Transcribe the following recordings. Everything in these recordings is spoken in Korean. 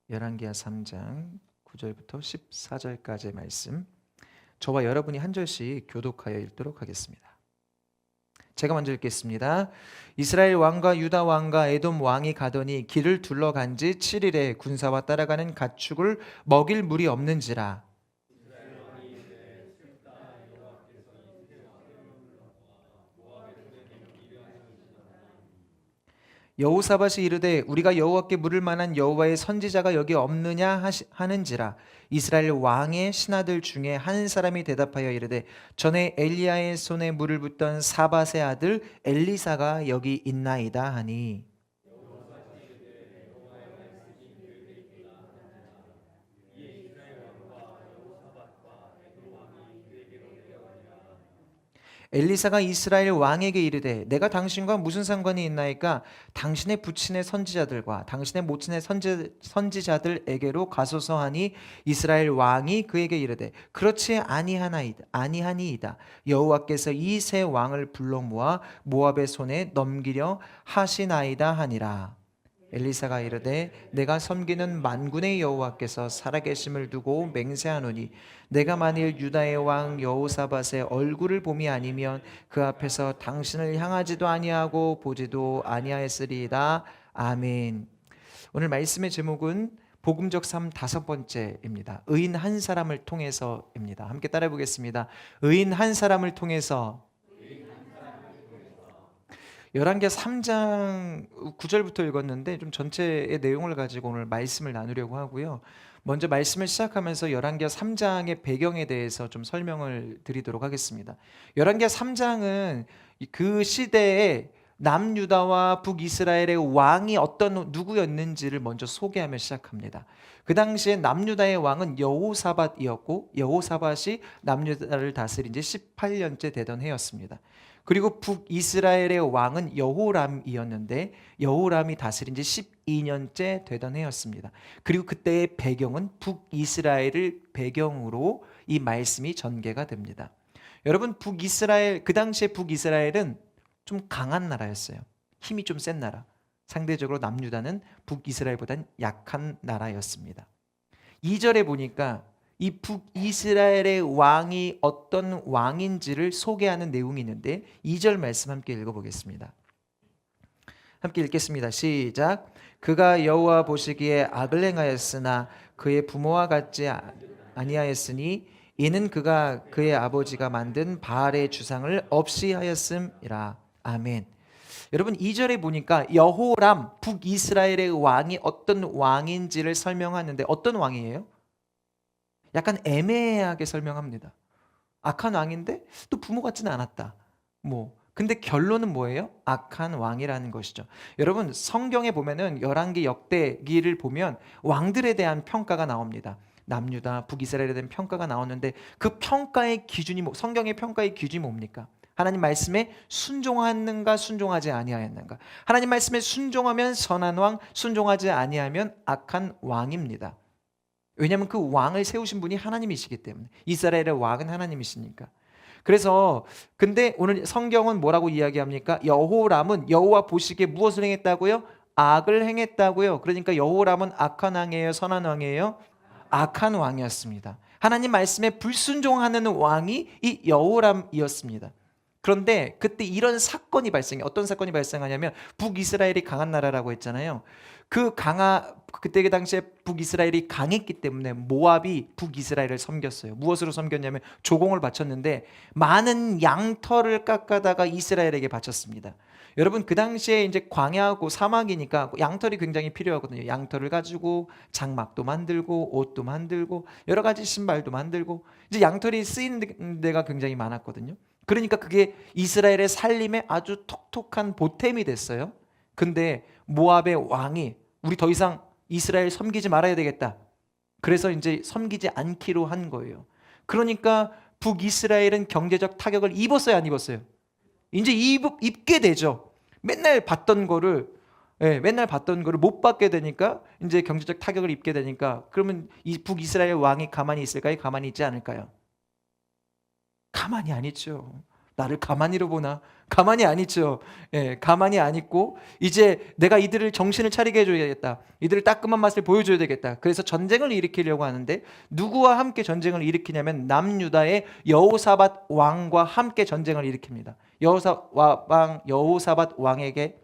열왕기하 3장 9절부터 14절까지의 말씀, 저와 여러분이 한 절씩 교독하여 읽도록 하겠습니다. 제가 먼저 읽겠습니다. 이스라엘 왕과 유다 왕과 에돔 왕이 가더니 길을 둘러간 지 7일에 군사와 따라가는 가축을 먹일 물이 없는지라. 여호사밧이 이르되 우리가 여호와께 물을 만한 여호와의 선지자가 여기 없느냐 하는지라. 이스라엘 왕의 신하들 중에 한 사람이 대답하여 이르되 전에 엘리야의 손에 물을 붓던 사밧의 아들 엘리사가 여기 있나이다 하니, 엘리사가 이스라엘 왕에게 이르되 내가 당신과 무슨 상관이 있나이까? 당신의 부친의 선지자들과 당신의 모친의 선지자들에게로 가소서 하니, 이스라엘 왕이 그에게 이르되 그렇지 아니하니이다. 여호와께서 이 세 왕을 불러 모아 모압의 손에 넘기려 하시나이다 하니라. 엘리사가 이르되 내가 섬기는 만군의 여호와께서 살아계심을 두고 맹세하노니 내가 만일 유다의 왕 여호사밧의 얼굴을 봄이 아니면 그 앞에서 당신을 향하지도 아니하고 보지도 아니하였으리이다. 아멘. 오늘 말씀의 제목은 복음적 삶 5번째입니다. 의인 한 사람을 통해서입니다. 함께 따라해 보겠습니다. 의인 한 사람을 통해서. 열왕기하 3장 9절부터 읽었는데 좀 전체의 내용을 가지고 오늘 말씀을 나누려고 하고요. 먼저 말씀을 시작하면서 열왕기하 3장의 배경에 대해서 좀 설명을 드리도록 하겠습니다. 열왕기하 3장은 그 시대에 남유다와 북이스라엘의 왕이 어떤 누구였는지를 먼저 소개하며 시작합니다. 그 당시에 남유다의 왕은 여호사밧이었고, 여호사밧이 남유다를 다스린 지 18년째 되던 해였습니다. 그리고 북이스라엘의 왕은 여호람이었는데 여호람이 다스린 지 12년째 되던 해였습니다. 그리고 그때의 배경은 북이스라엘을 배경으로 이 말씀이 전개가 됩니다. 여러분, 그 당시에 북이스라엘은 좀 강한 나라였어요. 힘이 좀 센 나라. 상대적으로 남유다는 북이스라엘보다는 약한 나라였습니다. 2절에 보니까 이 북이스라엘의 왕이 어떤 왕인지를 소개하는 내용이 있는데 2절 말씀 함께 읽어보겠습니다. 함께 읽겠습니다. 시작. 그가 여호와 보시기에 악을 행하였으나 그의 부모와 같지 아니하였으니 이는 그가 그의 아버지가 만든 바알의 주상을 없이 하였음이라. 아멘. 여러분, 2절에 보니까 여호람 북이스라엘의 왕이 어떤 왕인지를 설명하는데 어떤 왕이에요? 약간 애매하게 설명합니다. 악한 왕인데 또 부모 같지는 않았다. 근데 결론은 뭐예요? 악한 왕이라는 것이죠. 여러분, 성경에 보면은 열왕기 역대기를 보면 왕들에 대한 평가가 나옵니다. 남유다, 북이스라엘에 대한 평가가 나오는데 그 평가의 기준이 성경의 평가의 기준이 뭡니까? 하나님 말씀에 순종하는가 순종하지 아니하였는가. 하나님 말씀에 순종하면 선한 왕, 순종하지 아니하면 악한 왕입니다. 왜냐하면 그 왕을 세우신 분이 하나님이시기 때문에. 이스라엘의 왕은 하나님이시니까. 그래서 근데 오늘 성경은 뭐라고 이야기합니까? 여호람은 여호와 보시기에 무엇을 행했다고요? 악을 행했다고요. 그러니까 여호람은 악한 왕이에요, 선한 왕이에요? 악한 왕이었습니다. 하나님 말씀에 불순종하는 왕이 이 여호람이었습니다. 그런데 그때 이런 사건이 발생해. 어떤 사건이 발생하냐면 북이스라엘이 강한 나라라고 했잖아요. 그때 그 당시에 북이스라엘이 강했기 때문에 모압이 북이스라엘을 섬겼어요. 무엇으로 섬겼냐면 조공을 바쳤는데 많은 양털을 깎아다가 이스라엘에게 바쳤습니다. 여러분, 그 당시에 이제 광야하고 사막이니까 양털이 굉장히 필요하거든요. 양털을 가지고 장막도 만들고 옷도 만들고 여러 가지 신발도 만들고 이제 양털이 쓰이는 데가 굉장히 많았거든요. 그러니까 그게 이스라엘의 살림에 아주 톡톡한 보탬이 됐어요. 근데 모압의 왕이 우리 더 이상 이스라엘 섬기지 말아야 되겠다. 그래서 이제 섬기지 않기로 한 거예요. 그러니까 북이스라엘은 경제적 타격을 입었어요, 안 입었어요? 이제 입게 되죠. 맨날 받던 거를 못 받게 되니까 이제 경제적 타격을 입게 되니까 그러면 이 북이스라엘 왕이 가만히 있을까요? 가만히 있지 않을까요? 가만히 안 있죠. 나를 가만히로 보나? 가만히 안 있죠. 예, 가만히 안 있고 이제 내가 이들을 정신을 차리게 해줘야겠다. 이들을 따끔한 맛을 보여줘야 되겠다. 그래서 전쟁을 일으키려고 하는데 누구와 함께 전쟁을 일으키냐면 남유다의 여호사밧 왕과 함께 전쟁을 일으킵니다. 여호사밧 왕에게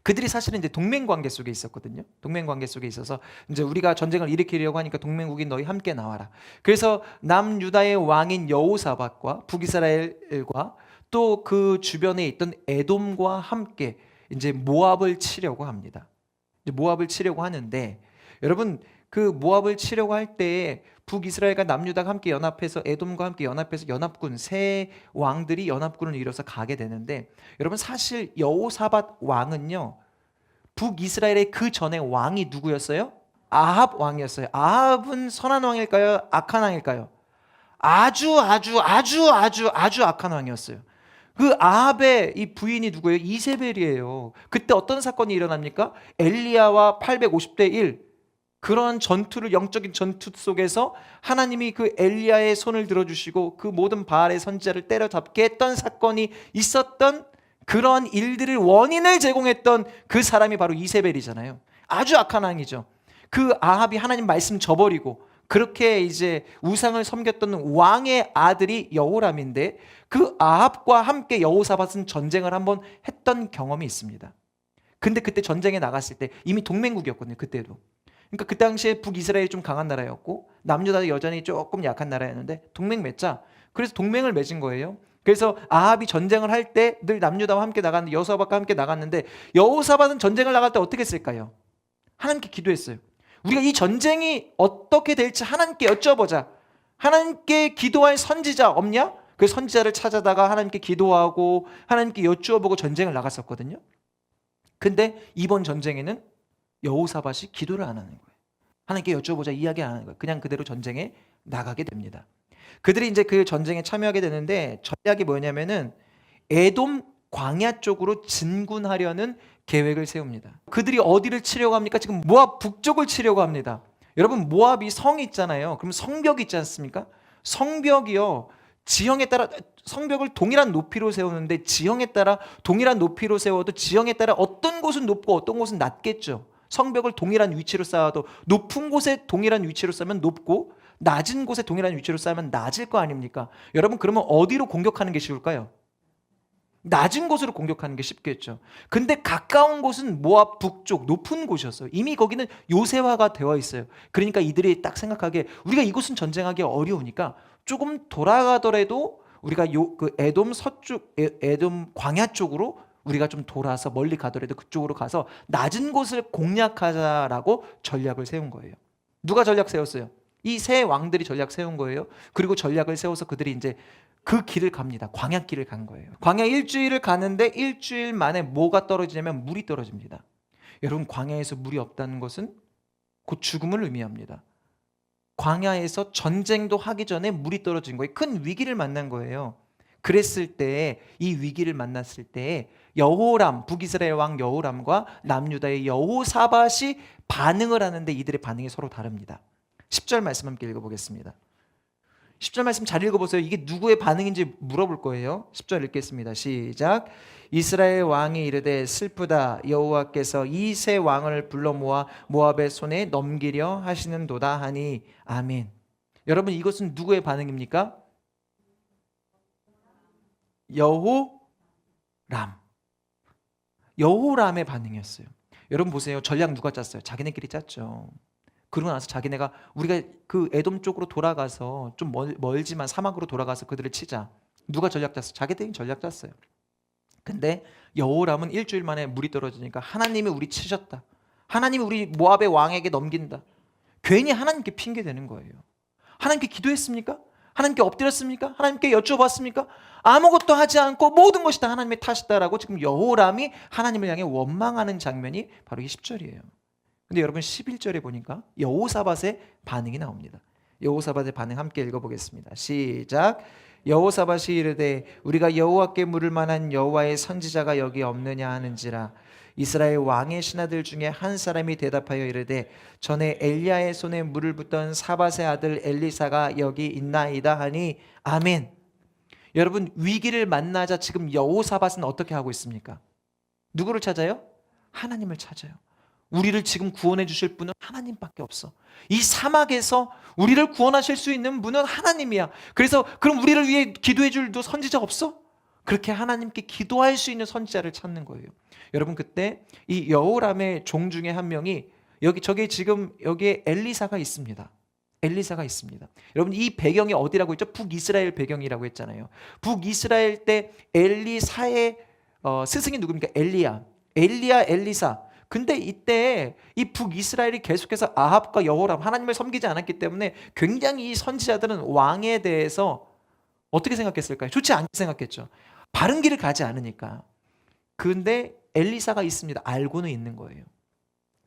그들이 사실은 이제 동맹 관계 속에 있었거든요. 동맹 관계 속에 있어서 이제 우리가 전쟁을 일으키려고 하니까 동맹국인 너희 함께 나와라. 그래서 남유다의 왕인 여호사밧과 북이스라엘과 또 그 주변에 있던 에돔과 함께 이제 모압을 치려고 합니다. 이제 모압을 치려고 하는데 여러분 그 모압을 치려고 할 때에 북이스라엘과 남유다가 함께 연합해서 에돔과 함께 연합해서 연합군 세 왕들이 연합군을 이뤄서 가게 되는데 여러분 사실 여호사밧 왕은요 북이스라엘의 그 전에 왕이 누구였어요? 아합 왕이었어요. 아합은 선한 왕일까요? 악한 왕일까요? 아주 악한 왕이었어요. 그 아합의 이 부인이 누구예요? 이세벨이에요. 그때 어떤 사건이 일어납니까? 엘리야와 850대 1 그런 전투를 영적인 전투 속에서 하나님이 그 엘리야의 손을 들어주시고 그 모든 바알의 선지자를 때려잡게 했던 사건이 있었던 그런 일들을 원인을 제공했던 그 사람이 바로 이세벨이잖아요. 아주 악한 왕이죠. 그 아합이 하나님 말씀 저버리고 그렇게 이제 우상을 섬겼던 왕의 아들이 여호람인데 그 아합과 함께 여호사밧은 전쟁을 한번 했던 경험이 있습니다. 근데 그때 전쟁에 나갔을 때 이미 동맹국이었거든요. 그때도. 그러니까 그 당시에 북이스라엘이 좀 강한 나라였고 남유다도 여전히 조금 약한 나라였는데 동맹 맺자. 그래서 동맹을 맺은 거예요. 그래서 아합이 전쟁을 할 때 늘 남유다와 함께 나갔는데 여호사밧과 함께 나갔는데 여호사밧은 전쟁을 나갈 때 어떻게 했을까요? 하나님께 기도했어요. 우리가 이 전쟁이 어떻게 될지 하나님께 여쭤보자. 하나님께 기도할 선지자 없냐? 그 선지자를 찾아다가 하나님께 기도하고 하나님께 여쭈어보고 전쟁을 나갔었거든요. 근데 이번 전쟁에는 여호사밧이 기도를 안 하는 거예요. 하나님께 여쭤보자 이야기 안 하는 거예요. 그냥 그대로 전쟁에 나가게 됩니다. 그들이 이제 그 전쟁에 참여하게 되는데 전략이 뭐냐면은 에돔 광야 쪽으로 진군하려는 계획을 세웁니다. 그들이 어디를 치려고 합니까? 지금 모압 북쪽을 치려고 합니다. 여러분 모압이 성이 있잖아요. 그럼 성벽이 있지 않습니까? 성벽이요. 지형에 따라 성벽을 동일한 높이로 세우는데 지형에 따라 동일한 높이로 세워도 지형에 따라 어떤 곳은 높고 어떤 곳은 낮겠죠. 성벽을 동일한 위치로 쌓아도 높은 곳에 동일한 위치로 쌓으면 높고 낮은 곳에 동일한 위치로 쌓으면 낮을 거 아닙니까? 여러분 그러면 어디로 공격하는 게 쉬울까요? 낮은 곳으로 공격하는 게 쉽겠죠. 근데 가까운 곳은 모압 북쪽 높은 곳이었어요. 이미 거기는 요새화가 되어 있어요. 그러니까 이들이 딱 생각하기에 우리가 이곳은 전쟁하기 어려우니까 조금 돌아가더라도 우리가 그 에돔 서쪽 에돔 광야 쪽으로 우리가 좀 돌아서 멀리 가더라도 그쪽으로 가서 낮은 곳을 공략하자라고 전략을 세운 거예요. 누가 전략 세웠어요? 이 세 왕들이 전략 세운 거예요. 그리고 전략을 세워서 그들이 이제 그 길을 갑니다. 광야길을 간 거예요. 광야 일주일을 가는데 일주일 만에 뭐가 떨어지냐면 물이 떨어집니다. 여러분 광야에서 물이 없다는 것은 곧 죽음을 의미합니다. 광야에서 전쟁도 하기 전에 물이 떨어진 거예요. 큰 위기를 만난 거예요. 그랬을 때 이 위기를 만났을 때 여호람 북이스라엘 왕 여호람과 남유다의 여호사밧이 반응을 하는데 이들의 반응이 서로 다릅니다. 10절 말씀 함께 읽어보겠습니다. 10절 말씀 잘 읽어보세요. 이게 누구의 반응인지 물어볼 거예요. 10절 읽겠습니다. 시작. 이스라엘 왕이 이르되 슬프다. 여호와께서 이 세 왕을 불러 모아 모압의 손에 넘기려 하시는도다 하니 아멘. 여러분 이것은 누구의 반응입니까? 여호람의 반응이었어요. 여러분 보세요. 전략 누가 짰어요? 자기네끼리 짰죠. 그러고 나서 자기네가 우리가 그 에돔 쪽으로 돌아가서 좀 멀지만 사막으로 돌아가서 그들을 치자. 누가 전략 짰어요? 자기들이 전략 짰어요. 근데 여호람은 일주일 만에 물이 떨어지니까 하나님이 우리 치셨다. 하나님이 우리 모압의 왕에게 넘긴다. 괜히 하나님께 핑계 대는 거예요. 하나님께 기도했습니까? 하나님께 엎드렸습니까? 하나님께 여쭤봤습니까? 아무것도 하지 않고 모든 것이 다 하나님의 탓이다라고 지금 여호람이 하나님을 향해 원망하는 장면이 바로 이 10절이에요. 근데 여러분 11절에 보니까 여호사밧의 반응이 나옵니다. 여호사밧의 반응 함께 읽어보겠습니다. 시작. 여호사밧이 이르되 우리가 여호와께 물을 만한 여호와의 선지자가 여기 없느냐 하는지라. 이스라엘 왕의 신하들 중에 한 사람이 대답하여 이르되 전에 엘리야의 손에 물을 붓던 사밧의 아들 엘리사가 여기 있나이다 하니 아멘. 여러분, 위기를 만나자 지금 여호사밧은 어떻게 하고 있습니까? 누구를 찾아요? 하나님을 찾아요. 우리를 지금 구원해 주실 분은 하나님밖에 없어. 이 사막에서 우리를 구원하실 수 있는 분은 하나님이야. 그래서 그럼 우리를 위해 기도해 줄 선지자 없어? 그렇게 하나님께 기도할 수 있는 선지자를 찾는 거예요. 여러분, 그때 이 여호람의 종 중에 한 명이 저기 지금 여기에 엘리사가 있습니다. 엘리사가 있습니다. 여러분, 이 배경이 어디라고 했죠? 북이스라엘 배경이라고 했잖아요. 북이스라엘 때 엘리사의 스승이 누굽니까? 엘리야, 엘리사. 근데 이때 이 북이스라엘이 계속해서 아합과 여호람, 하나님을 섬기지 않았기 때문에 굉장히 이 선지자들은 왕에 대해서 어떻게 생각했을까요? 좋지 않게 생각했죠. 바른 길을 가지 않으니까. 근데 엘리사가 있습니다. 알고는 있는 거예요.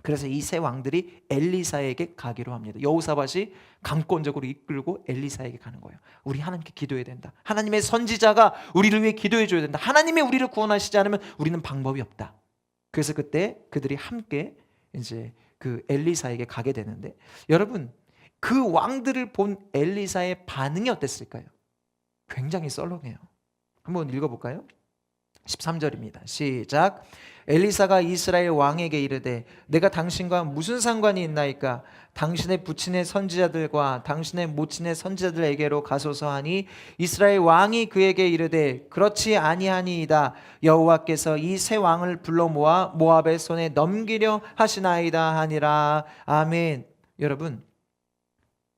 그래서 이 세 왕들이 엘리사에게 가기로 합니다. 여호사밧이 강권적으로 이끌고 엘리사에게 가는 거예요. 우리 하나님께 기도해야 된다. 하나님의 선지자가 우리를 위해 기도해 줘야 된다. 하나님이 우리를 구원하시지 않으면 우리는 방법이 없다. 그래서 그때 그들이 함께 이제 그 엘리사에게 가게 되는데, 여러분, 그 왕들을 본 엘리사의 반응이 어땠을까요? 굉장히 썰렁해요. 한번 읽어볼까요? 13절입니다. 시작. 엘리사가 이스라엘 왕에게 이르되 내가 당신과 무슨 상관이 있나이까? 당신의 부친의 선지자들과 당신의 모친의 선지자들에게로 가소서 하니 이스라엘 왕이 그에게 이르되 그렇지 아니하니이다. 여호와께서 이 세 왕을 불러 모아 모압의 손에 넘기려 하시나이다 하니라. 아멘. 여러분,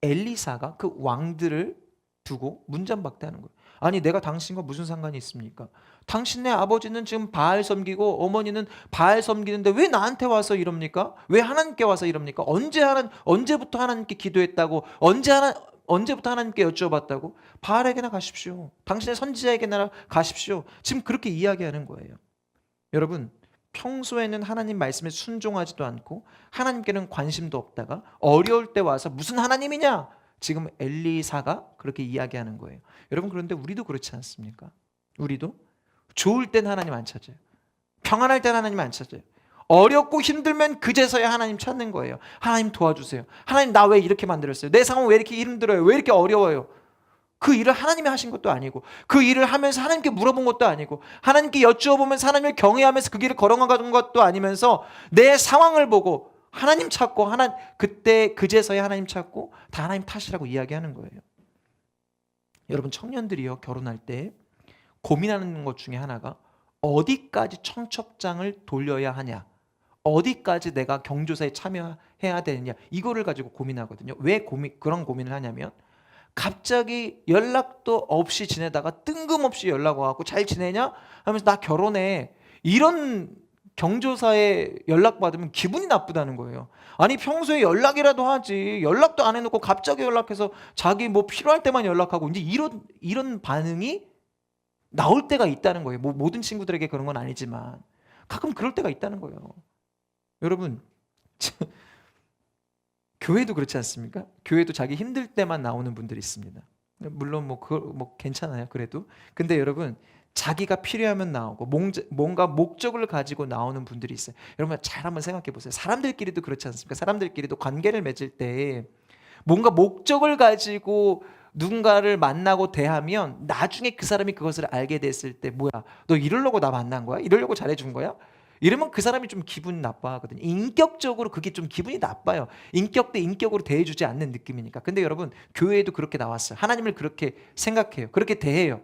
엘리사가 그 왕들을 두고 문전박대하는 거예요. 아니, 내가 당신과 무슨 상관이 있습니까? 당신네 아버지는 지금 바알 섬기고 어머니는 바알 섬기는데 왜 나한테 와서 이럽니까? 왜 하나님께 와서 이럽니까? 언제부터 하나님께 기도했다고? 언제부터 하나님께 여쭈어봤다고? 바알에게나 가십시오. 당신의 선지자에게나 가십시오. 지금 그렇게 이야기하는 거예요. 여러분, 평소에는 하나님 말씀에 순종하지도 않고 하나님께는 관심도 없다가 어려울 때 와서 무슨 하나님이냐? 지금 엘리사가 그렇게 이야기하는 거예요. 여러분, 그런데 우리도 그렇지 않습니까? 우리도 좋을 땐 하나님 안 찾아요. 평안할 땐 하나님 안 찾아요. 어렵고 힘들면 그제서야 하나님 찾는 거예요. 하나님 도와주세요. 하나님, 나 왜 이렇게 만들었어요? 내 상황 왜 이렇게 힘들어요? 왜 이렇게 어려워요? 그 일을 하나님이 하신 것도 아니고, 그 일을 하면서 하나님께 물어본 것도 아니고, 하나님께 여쭈어보면서 하나님을 경외하면서 그 길을 걸어간 것도 아니면서 내 상황을 보고 하나님 찾고 그때 그제서야 하나님 찾고 다 하나님 탓이라고 이야기하는 거예요. 여러분, 청년들이요, 결혼할 때 고민하는 것 중에 하나가 어디까지 청첩장을 돌려야 하냐, 어디까지 내가 경조사에 참여해야 되느냐, 이거를 가지고 고민하거든요. 왜 그런 고민을 하냐면, 갑자기 연락도 없이 지내다가 뜬금없이 연락 와갖고 잘 지내냐 하면서 나 결혼해, 이런 경조사에 연락받으면 기분이 나쁘다는 거예요. 아니, 평소에 연락이라도 하지, 연락도 안 해놓고 갑자기 연락해서 자기 뭐 필요할 때만 연락하고, 이제 이런 반응이 나올 때가 있다는 거예요. 뭐 모든 친구들에게 그런 건 아니지만 가끔 그럴 때가 있다는 거예요. 여러분, 교회도 그렇지 않습니까? 교회도 자기 힘들 때만 나오는 분들이 있습니다. 물론 뭐 괜찮아요, 그래도. 근데 여러분, 자기가 필요하면 나오고 뭔가 목적을 가지고 나오는 분들이 있어요. 여러분, 잘 한번 생각해 보세요. 사람들끼리도 그렇지 않습니까? 사람들끼리도 관계를 맺을 때 뭔가 목적을 가지고 누군가를 만나고 대하면 나중에 그 사람이 그것을 알게 됐을 때, 뭐야, 너 이러려고 나 만난 거야? 이러려고 잘해준 거야? 이러면 그 사람이 좀 기분 나빠하거든요. 인격적으로 그게 좀 기분이 나빠요. 인격 대 인격으로 대해주지 않는 느낌이니까. 근데 여러분, 교회에도 그렇게 나왔어요. 하나님을 그렇게 생각해요. 그렇게 대해요.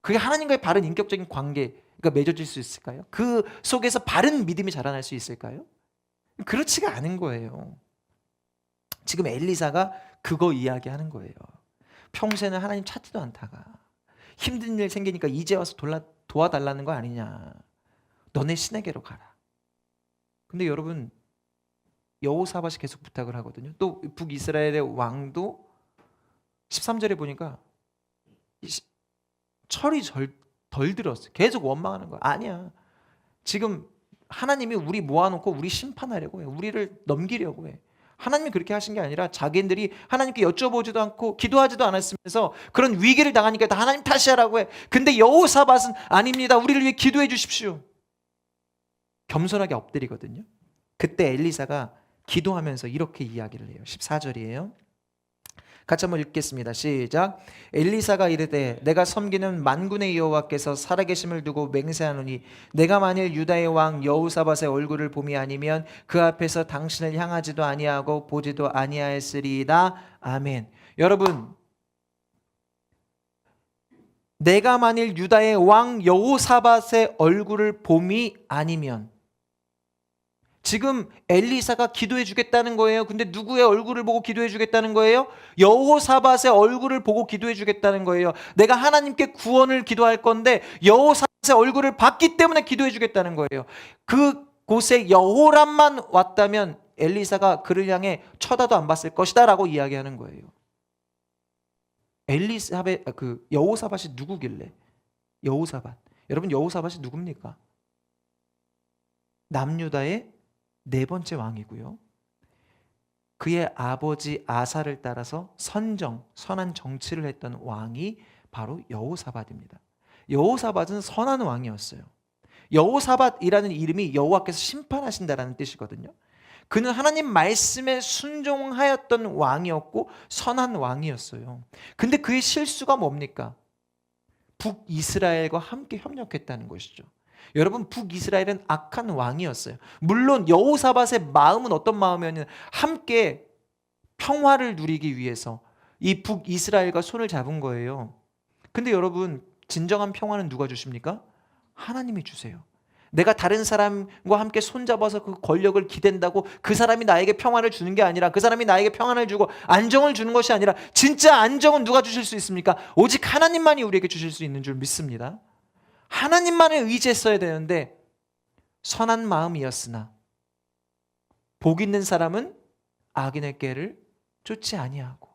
그게 하나님과의 바른 인격적인 관계가 맺어질 수 있을까요? 그 속에서 바른 믿음이 자라날 수 있을까요? 그렇지가 않은 거예요. 지금 엘리사가 그거 이야기하는 거예요. 평소에는 하나님 찾지도 않다가 힘든 일 생기니까 이제 와서 도와달라는 거 아니냐. 너네 신에게로 가라. 근데 여러분, 여호사밧이 계속 부탁을 하거든요. 또 북이스라엘의 왕도 13절에 보니까 철이 덜 들었어요. 계속 원망하는 거야. 아니야, 지금 하나님이 우리 모아놓고 우리 심판하려고 해. 우리를 넘기려고 해. 하나님이 그렇게 하신 게 아니라 자기들이 하나님께 여쭤보지도 않고 기도하지도 않았으면서 그런 위기를 당하니까 다 하나님 탓이라고 해. 근데 여호사밧은 아닙니다, 우리를 위해 기도해 주십시오. 겸손하게 엎드리거든요. 그때 엘리사가 기도하면서 이렇게 이야기를 해요. 14절이에요. 같이 한번 읽겠습니다. 시작. 엘리사가 이르되 내가 섬기는 만군의 여호와께서 살아계심을 두고 맹세하노니 내가 만일 유다의 왕 여호사밧의 얼굴을 봄이 아니면 그 앞에서 당신을 향하지도 아니하고 보지도 아니하였으리이다. 아멘. 여러분, 내가 만일 유다의 왕 여호사밧의 얼굴을 봄이 아니면, 지금 엘리사가 기도해 주겠다는 거예요. 근데 누구의 얼굴을 보고 기도해 주겠다는 거예요? 여호사밧의 얼굴을 보고 기도해 주겠다는 거예요. 내가 하나님께 구원을 기도할 건데 여호사밧의 얼굴을 봤기 때문에 기도해 주겠다는 거예요. 그 곳에 여호람만 왔다면 엘리사가 그를 향해 쳐다도 안 봤을 것이다 라고 이야기하는 거예요. 여호사밧이 누구길래? 여호사밧. 여러분, 여호사밧이 누굽니까? 남유다의 네 번째 왕이고요. 그의 아버지 아사를 따라서 선한 정치를 했던 왕이 바로 여호사밧입니다. 여호사밧은 선한 왕이었어요. 여호사밧이라는 이름이 여호와께서 심판하신다라는 뜻이거든요. 그는 하나님 말씀에 순종하였던 왕이었고 선한 왕이었어요. 근데 그의 실수가 뭡니까? 북이스라엘과 함께 협력했다는 것이죠. 여러분, 북이스라엘은 악한 왕이었어요. 물론 여호사밧의 마음은 어떤 마음이었냐면 함께 평화를 누리기 위해서 이 북이스라엘과 손을 잡은 거예요. 근데 여러분, 진정한 평화는 누가 주십니까? 하나님이 주세요. 내가 다른 사람과 함께 손잡아서 그 권력을 기댄다고 그 사람이 나에게 평화를 주는 게 아니라, 그 사람이 나에게 평안을 주고 안정을 주는 것이 아니라, 진짜 안정은 누가 주실 수 있습니까? 오직 하나님만이 우리에게 주실 수 있는 줄 믿습니다. 하나님만을 의지했어야 되는데 선한 마음이었으나 복 있는 사람은 악인의 꾀를 쫓지 아니하고,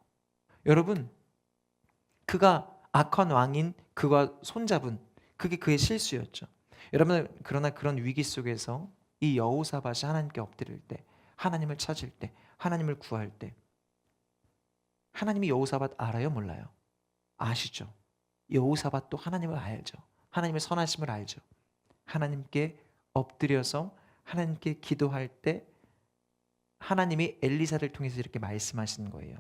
여러분, 그가 악한 왕인 그가 손잡은 그게 그의 실수였죠. 여러분, 그러나 그런 위기 속에서 이 여호사밧이 하나님께 엎드릴 때, 하나님을 찾을 때, 하나님을 구할 때, 하나님이 여호사밧 알아요? 몰라요? 아시죠? 여호사밧도 하나님을 알죠. 하나님의 선하심을 알죠. 하나님께 엎드려서 하나님께 기도할 때 하나님이 엘리사를 통해서 이렇게 말씀하시는 거예요.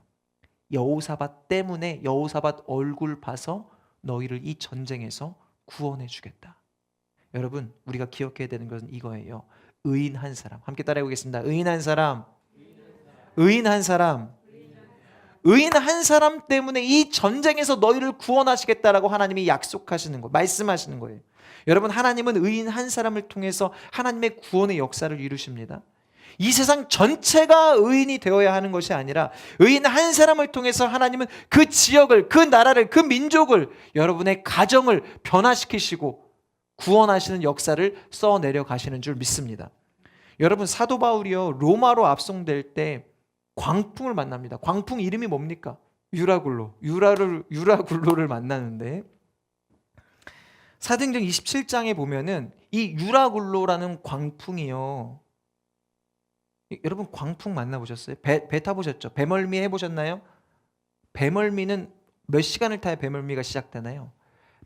여호사밧 때문에, 여호사밧 얼굴 봐서 너희를 이 전쟁에서 구원해 주겠다. 여러분, 우리가 기억해야 되는 것은 이거예요. 의인 한 사람, 함께 따라해 보겠습니다. 의인 한 사람, 의인 한 사람, 의인 한 사람 때문에 이 전쟁에서 너희를 구원하시겠다라고 하나님이 약속하시는 거, 말씀하시는 거예요. 여러분, 하나님은 의인 한 사람을 통해서 하나님의 구원의 역사를 이루십니다. 이 세상 전체가 의인이 되어야 하는 것이 아니라 의인 한 사람을 통해서 하나님은 그 지역을, 그 나라를, 그 민족을, 여러분의 가정을 변화시키시고 구원하시는 역사를 써내려 가시는 줄 믿습니다. 여러분, 사도 바울이요, 로마로 압송될 때 광풍을 만납니다. 광풍 이름이 뭡니까? 유라굴로를 만나는데, 사도행전 27장에 보면은 이 유라굴로라는 광풍이요, 여러분 광풍 만나보셨어요? 배 타보셨죠? 배멀미 해보셨나요? 배멀미는 몇 시간을 타야 배멀미가 시작되나요?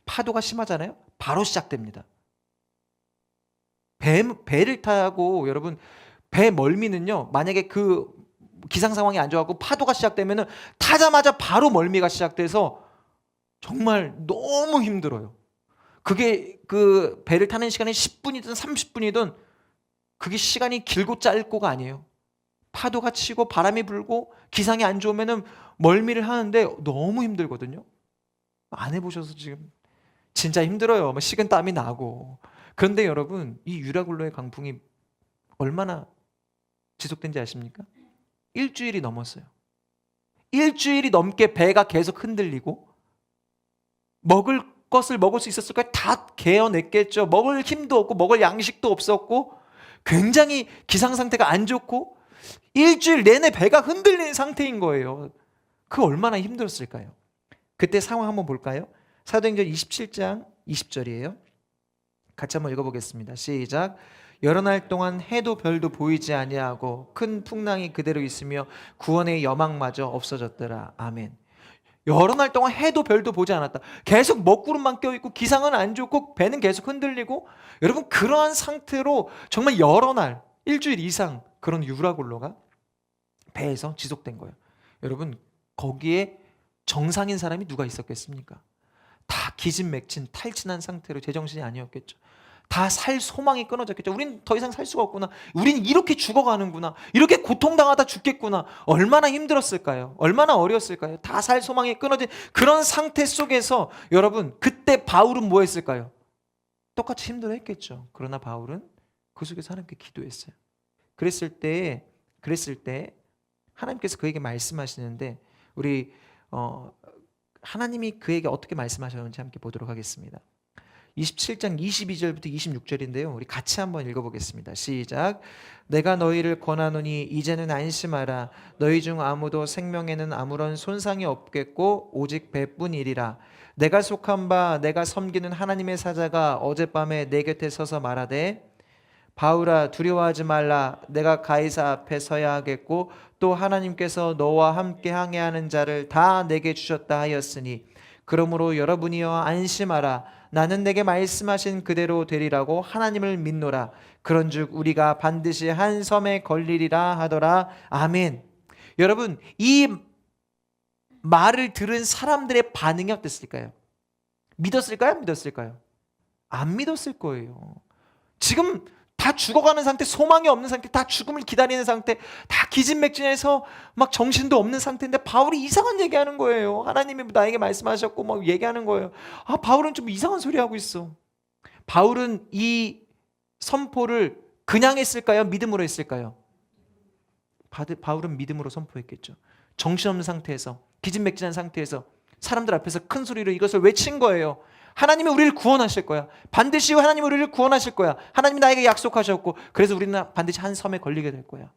파도가 심하잖아요? 바로 시작됩니다. 배를 타고, 여러분, 배멀미는요, 만약에 그 기상 상황이 안 좋아갖고 파도가 시작되면은 타자마자 바로 멀미가 시작돼서 정말 너무 힘들어요. 그게 그 배를 타는 시간이 10분이든 30분이든 그게 시간이 길고 짧고가 아니에요. 파도가 치고 바람이 불고 기상이 안 좋으면은 멀미를 하는데 너무 힘들거든요. 안 해보셔서 지금 진짜 힘들어요. 식은땀이 나고. 그런데 여러분, 이 유라굴로의 강풍이 얼마나 지속된지 아십니까? 일주일이 넘었어요. 일주일이 넘게 배가 계속 흔들리고, 먹을 것을 먹을 수 있었을까요? 다 개어냈겠죠. 먹을 힘도 없고 먹을 양식도 없었고 굉장히 기상 상태가 안 좋고 일주일 내내 배가 흔들리는 상태인 거예요. 그 얼마나 힘들었을까요? 그때 상황 한번 볼까요? 사도행전 27장 20절이에요. 같이 한번 읽어보겠습니다. 시작. 여러 날 동안 해도 별도 보이지 아니하고 큰 풍랑이 그대로 있으며 구원의 여망마저 없어졌더라. 아멘. 여러 날 동안 해도 별도 보지 않았다. 계속 먹구름만 껴있고 기상은 안 좋고 배는 계속 흔들리고, 여러분 그러한 상태로 정말 여러 날, 일주일 이상 그런 유라굴로가 배에서 지속된 거예요. 여러분 거기에 정상인 사람이 누가 있었겠습니까? 다 기진맥진 탈진한 상태로 제정신이 아니었겠죠. 다 살 소망이 끊어졌겠죠. 우린 더 이상 살 수가 없구나. 우린 이렇게 죽어가는구나. 이렇게 고통당하다 죽겠구나. 얼마나 힘들었을까요? 얼마나 어려웠을까요? 다 살 소망이 끊어진 그런 상태 속에서 여러분 그때 바울은 뭐 했을까요? 똑같이 힘들어했겠죠. 그러나 바울은 그 속에서 하나님께 기도했어요. 그랬을 때 하나님께서 그에게 말씀하시는데 우리 하나님이 그에게 어떻게 말씀하셨는지 함께 보도록 하겠습니다. 27장 22절부터 26절인데요. 우리 같이 한번 읽어보겠습니다. 시작. 내가 너희를 권하노니 이제는 안심하라. 너희 중 아무도 생명에는 아무런 손상이 없겠고 오직 배뿐이리라. 내가 속한 바 내가 섬기는 하나님의 사자가 어젯밤에 내 곁에 서서 말하되 바울아 두려워하지 말라. 내가 가이사 앞에 서야 하겠고 또 하나님께서 너와 함께 항해하는 자를 다 내게 주셨다 하였으니 그러므로 여러분이여 안심하라. 나는 내게 말씀하신 그대로 되리라고 하나님을 믿노라. 그런즉 우리가 반드시 한 섬에 걸리리라 하더라. 아멘. 여러분 이 말을 들은 사람들의 반응이 어땠을까요? 믿었을까요? 믿었을까요? 안 믿었을 거예요. 지금 다 죽어가는 상태, 소망이 없는 상태, 다 죽음을 기다리는 상태, 다 기진맥진해서 막 정신도 없는 상태인데 바울이 이상한 얘기하는 거예요. 하나님이 나에게 말씀하셨고 막 얘기하는 거예요. 아, 바울은 좀 이상한 소리 하고 있어. 바울은 이 선포를 그냥 했을까요? 믿음으로 했을까요? 바울은 믿음으로 선포했겠죠. 정신없는 상태에서, 기진맥진한 상태에서 사람들 앞에서 큰 소리로 이것을 외친 거예요. 하나님이 우리를 구원하실 거야. 반드시 하나님이 우리를 구원하실 거야. 하나님이 나에게 약속하셨고 그래서 우리는 반드시 한 섬에 걸리게 될 거야.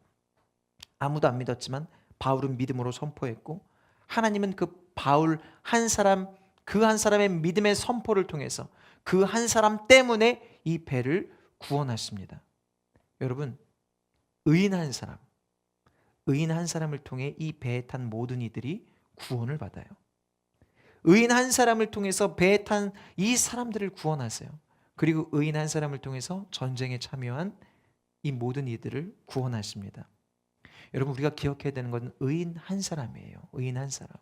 아무도 안 믿었지만 바울은 믿음으로 선포했고 하나님은 그 바울 한 사람, 그 한 사람의 믿음의 선포를 통해서 그 한 사람 때문에 이 배를 구원하십니다. 여러분, 의인 한 사람을 통해 이 배에 탄 모든 이들이 구원을 받아요. 의인 한 사람을 통해서 배에 탄 이 사람들을 구원하세요. 그리고 의인 한 사람을 통해서 전쟁에 참여한 이 모든 이들을 구원하십니다. 여러분 우리가 기억해야 되는 건 의인 한 사람이에요. 의인 한 사람.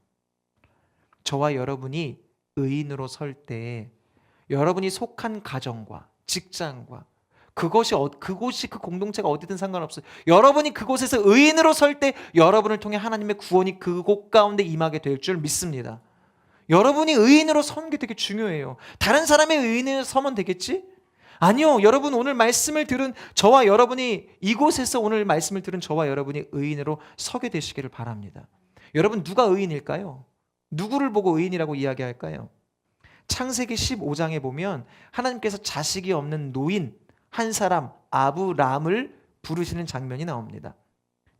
저와 여러분이 의인으로 설 때 여러분이 속한 가정과 직장과 그곳이 그 공동체가 어디든 상관없어요. 여러분이 그곳에서 의인으로 설 때 여러분을 통해 하나님의 구원이 그곳 가운데 임하게 될 줄 믿습니다. 여러분이 의인으로 서는 게 되게 중요해요. 다른 사람의 의인으로 서면 되겠지? 아니요. 여러분 오늘 말씀을 들은 저와 여러분이 이곳에서 오늘 말씀을 들은 저와 여러분이 의인으로 서게 되시기를 바랍니다. 여러분 누가 의인일까요? 누구를 보고 의인이라고 이야기할까요? 창세기 15장에 보면 하나님께서 자식이 없는 노인 한 사람 아브람을 부르시는 장면이 나옵니다.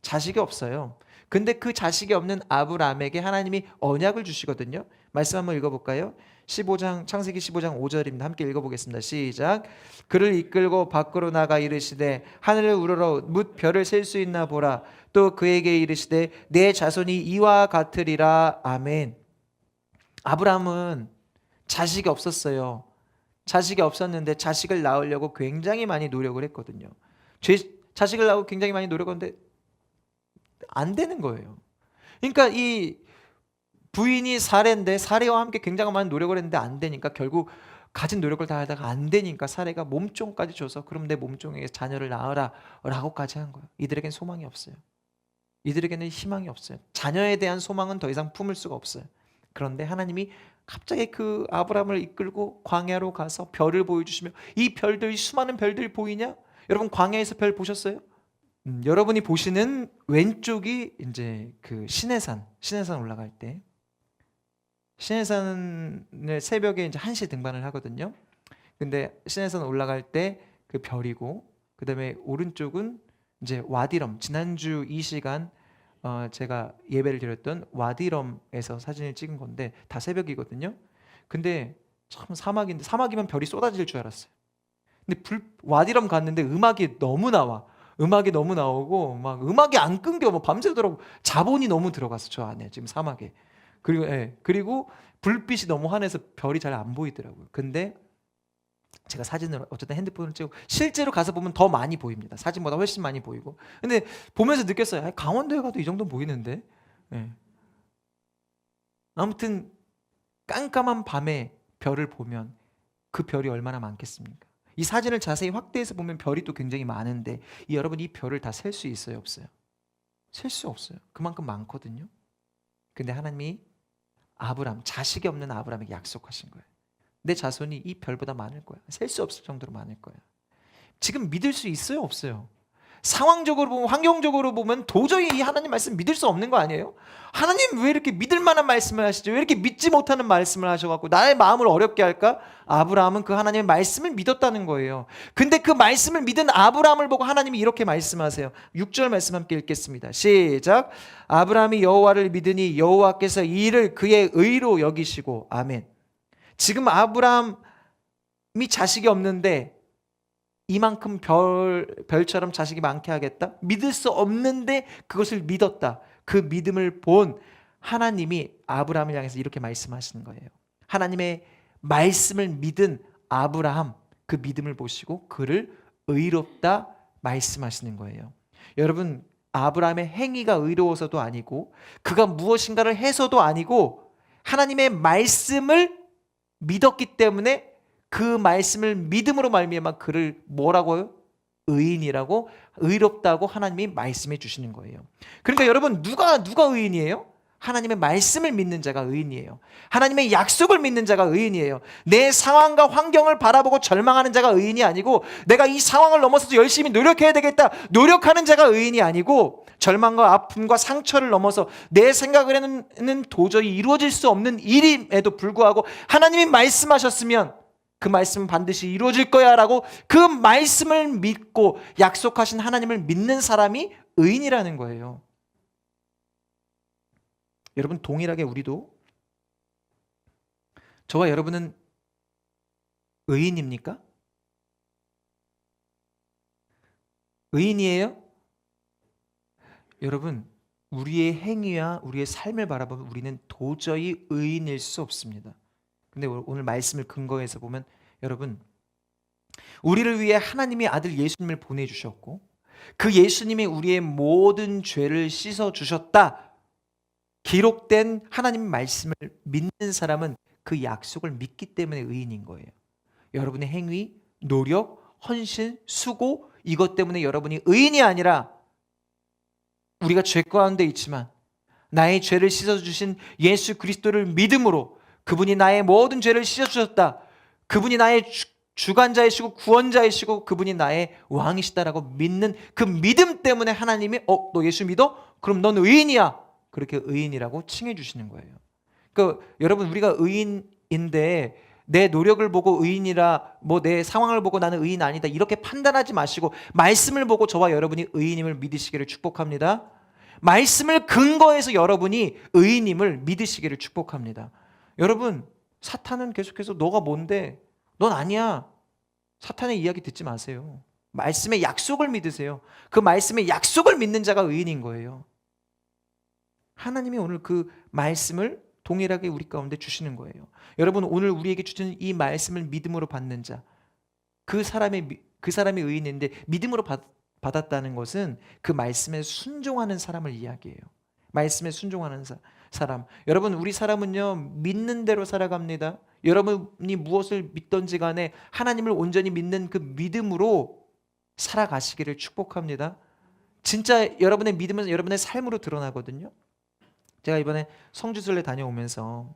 자식이 없어요. 근데 그 자식이 없는 아브람에게 하나님이 언약을 주시거든요. 말씀 한번 읽어볼까요? 창세기 15장 5절입니다. 함께 읽어보겠습니다. 시작. 그를 이끌고 밖으로 나가 이르시되 하늘을 우러러 뭇 별을 셀 수 있나 보라. 또 그에게 이르시되 내 자손이 이와 같으리라. 아멘. 아브람은 자식이 없었어요. 자식이 없었는데 자식을 낳으려고 굉장히 많이 노력을 했거든요. 자식을 낳고 굉장히 많이 노력했는데 안 되는 거예요. 그러니까 이 부인이 사레인데 사레와 함께 굉장히 많은 노력을 했는데 안 되니까 결국 가진 노력을 다 하다가 안 되니까 사레가 몸종까지 줘서 그럼 내 몸종에게 자녀를 낳으라 라고까지 한 거예요. 이들에겐 소망이 없어요. 이들에게는 희망이 없어요. 자녀에 대한 소망은 더 이상 품을 수가 없어요. 그런데 하나님이 갑자기 그 아브라함을 이끌고 광야로 가서 별을 보여주시며 이 별들, 수많은 별들이 보이냐? 여러분 광야에서 별 보셨어요? 여러분이 보시는 왼쪽이 이제 그 시내산 올라갈 때 시내산을 새벽에 이제 1시 등반을 하거든요. 근데 시내산 올라갈 때 그 별이고 그다음에 오른쪽은 이제 와디럼 지난주 이 시간 제가 예배를 드렸던 와디럼에서 사진을 찍은 건데 다 새벽이거든요. 근데 참 사막이면 별이 쏟아질 줄 알았어요. 근데 와디럼 갔는데 음악이 너무 나오고 막 음악이 안 끊겨. 뭐 밤새도록 자본이 너무 들어갔어 저 안에 지금 사막에. 그리고 불빛이 너무 환해서 별이 잘 안 보이더라고요. 근데 제가 사진을 어쨌든 핸드폰을 찍고 실제로 가서 보면 더 많이 보입니다. 사진보다 훨씬 많이 보이고. 근데 보면서 느꼈어요. 강원도에 가도 이 정도는 보이는데. 아무튼 깜깜한 밤에 별을 보면 그 별이 얼마나 많겠습니까? 이 사진을 자세히 확대해서 보면 별이 또 굉장히 많은데 여러분 이 별을 다 셀 수 있어요, 없어요? 셀 수 없어요. 그만큼 많거든요. 근데 하나님이 아브람, 자식이 없는 아브람에게 약속하신 거예요. 내 자손이 이 별보다 많을 거야. 셀 수 없을 정도로 많을 거야. 지금 믿을 수 있어요, 없어요? 상황적으로 보면, 환경적으로 보면 도저히 이 하나님 말씀 믿을 수 없는 거 아니에요? 하나님 왜 이렇게 믿을 만한 말씀을 하시죠? 왜 이렇게 믿지 못하는 말씀을 하셔갖고 나의 마음을 어렵게 할까? 아브라함은 그 하나님의 말씀을 믿었다는 거예요. 근데 그 말씀을 믿은 아브라함을 보고 하나님이 이렇게 말씀하세요. 6절 말씀 함께 읽겠습니다. 시작. 아브라함이 여호와를 믿으니 여호와께서 이 일을 그의 의로 여기시고. 아멘. 지금 아브라함이 자식이 없는데 이만큼 별처럼 자식이 많게 하겠다? 믿을 수 없는데 그것을 믿었다. 그 믿음을 본 하나님이 아브라함을 향해서 이렇게 말씀하시는 거예요. 하나님의 말씀을 믿은 아브라함, 그 믿음을 보시고 그를 의롭다 말씀하시는 거예요. 여러분, 아브라함의 행위가 의로워서도 아니고 그가 무엇인가를 해서도 아니고 하나님의 말씀을 믿었기 때문에 그 말씀을 믿음으로 말미암아 그를 뭐라고요? 의인이라고, 의롭다고 하나님이 말씀해 주시는 거예요. 그러니까 여러분, 누가 의인이에요? 하나님의 말씀을 믿는 자가 의인이에요. 하나님의 약속을 믿는 자가 의인이에요. 내 상황과 환경을 바라보고 절망하는 자가 의인이 아니고 내가 이 상황을 넘어서서 열심히 노력해야 되겠다 노력하는 자가 의인이 아니고 절망과 아픔과 상처를 넘어서 내 생각에는 도저히 이루어질 수 없는 일임에도 불구하고 하나님이 말씀하셨으면 그 말씀은 반드시 이루어질 거야 라고 그 말씀을 믿고 약속하신 하나님을 믿는 사람이 의인이라는 거예요. 여러분, 동일하게 우리도, 저와 여러분은 의인입니까? 의인이에요? 여러분, 우리의 행위와 우리의 삶을 바라보면 우리는 도저히 의인일 수 없습니다. 근데 오늘 말씀을 근거해서 보면 여러분, 우리를 위해 하나님이 아들 예수님을 보내주셨고 그 예수님이 우리의 모든 죄를 씻어주셨다 기록된 하나님의 말씀을 믿는 사람은 그 약속을 믿기 때문에 의인인 거예요. 여러분의 행위, 노력, 헌신, 수고 이것 때문에 여러분이 의인이 아니라 우리가 죄 가운데 있지만 나의 죄를 씻어주신 예수 그리스도를 믿음으로 그분이 나의 모든 죄를 씻어주셨다. 그분이 나의 주관자이시고 구원자이시고 그분이 나의 왕이시다라고 믿는 그 믿음 때문에 하나님이 너 예수 믿어? 그럼 넌 의인이야. 그렇게 의인이라고 칭해 주시는 거예요. 그러니까 여러분, 우리가 의인인데 내 노력을 보고 의인이라 내 상황을 보고 나는 의인 아니다 이렇게 판단하지 마시고 말씀을 보고 저와 여러분이 의인임을 믿으시기를 축복합니다. 말씀을 근거해서 여러분이 의인임을 믿으시기를 축복합니다. 여러분, 사탄은 계속해서 너가 뭔데? 넌 아니야. 사탄의 이야기 듣지 마세요. 말씀의 약속을 믿으세요. 그 말씀의 약속을 믿는 자가 의인인 거예요. 하나님이 오늘 그 말씀을 동일하게 우리 가운데 주시는 거예요. 여러분, 오늘 우리에게 주신 이 말씀을 믿음으로 받는 자, 그 사람이 의인인데 믿음으로 받았다는 것은 그 말씀에 순종하는 사람을 이야기해요. 말씀에 순종하는 사람. 여러분, 우리 사람은요 믿는 대로 살아갑니다. 여러분이 무엇을 믿든지 간에 하나님을 온전히 믿는 그 믿음으로 살아가시기를 축복합니다. 진짜 여러분의 믿음은 여러분의 삶으로 드러나거든요. 제가 이번에 성지순례 다녀오면서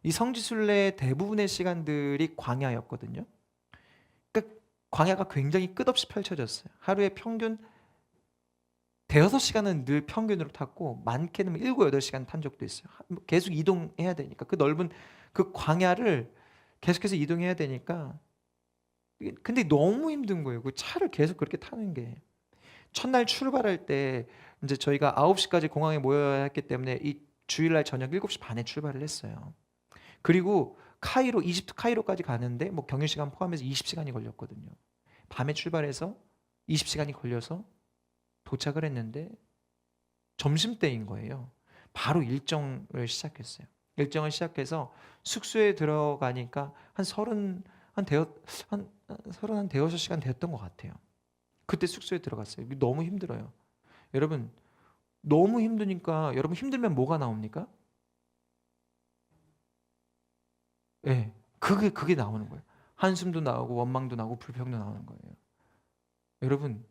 이 성지순례 대부분의 시간들이 광야였거든요. 그러니까 광야가 굉장히 끝없이 펼쳐졌어요. 하루에 평균 대여섯 시간은 늘 평균으로 탔고 많게는 7, 8시간 탄 적도 있어요. 계속 이동해야 되니까 그 넓은 그 광야를 계속해서 이동해야 되니까 근데 너무 힘든 거예요. 그 차를 계속 그렇게 타는 게. 첫날 출발할 때 이제 저희가 9시까지 공항에 모여야 했기 때문에 이 주일날 저녁 7시 반에 출발을 했어요. 그리고 이집트 카이로까지 가는데 경유 시간 포함해서 20시간이 걸렸거든요. 밤에 출발해서 20시간이 걸려서 도착을 했는데 점심때인 거예요. 바로 일정을 시작했어요. 일정을 시작해서 숙소에 들어가니까 한 대여섯 시간 됐던 것 같아요. 그때 숙소에 들어갔어요. 너무 힘들어요. 여러분, 너무 힘드니까 여러분 힘들면 뭐가 나옵니까? 예, 그게 나오는 거예요. 한숨도 나오고 원망도 나오고 불평도 나오는 거예요. 여러분,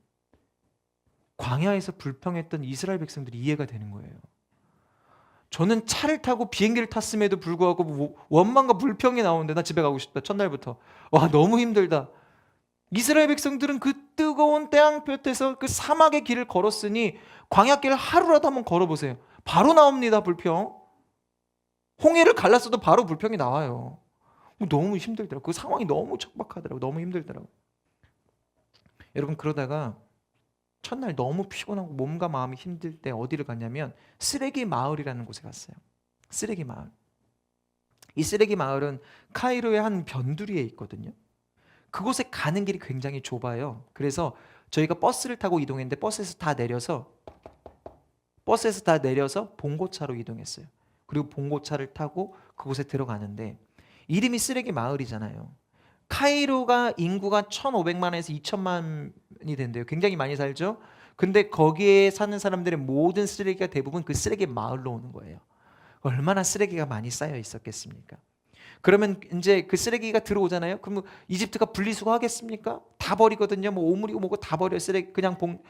광야에서 불평했던 이스라엘 백성들이 이해가 되는 거예요. 저는 차를 타고 비행기를 탔음에도 불구하고 원망과 불평이 나오는데 나 집에 가고 싶다. 첫날부터. 와, 너무 힘들다. 이스라엘 백성들은 그 뜨거운 태양볕에서 그 사막의 길을 걸었으니 광야길을 하루라도 한번 걸어보세요. 바로 나옵니다, 불평. 홍해를 갈랐어도 바로 불평이 나와요. 너무 힘들더라고요. 그 상황이 너무 척박하더라고요. 너무 힘들더라고요. 여러분, 그러다가 첫날 너무 피곤하고 몸과 마음이 힘들 때 어디를 갔냐면 쓰레기 마을이라는 곳에 갔어요. 쓰레기 마을. 이 쓰레기 마을은 카이로의 한 변두리에 있거든요. 그곳에 가는 길이 굉장히 좁아요. 그래서 저희가 버스를 타고 이동했는데 버스에서 다 내려서 봉고차로 이동했어요. 그리고 봉고차를 타고 그곳에 들어가는데 이름이 쓰레기 마을이잖아요. 카이로가 인구가 1,500만에서 2,000만이 된대요. 굉장히 많이 살죠. 근데 거기에 사는 사람들의 모든 쓰레기가 대부분 그 쓰레기 마을로 오는 거예요. 얼마나 쓰레기가 많이 쌓여 있었겠습니까? 그러면 이제 그 쓰레기가 들어오잖아요. 그러면 이집트가 분리수거 하겠습니까? 다 버리거든요. 뭐 오물이고 뭐고 다 버려요. 쓰레기 그냥 그럼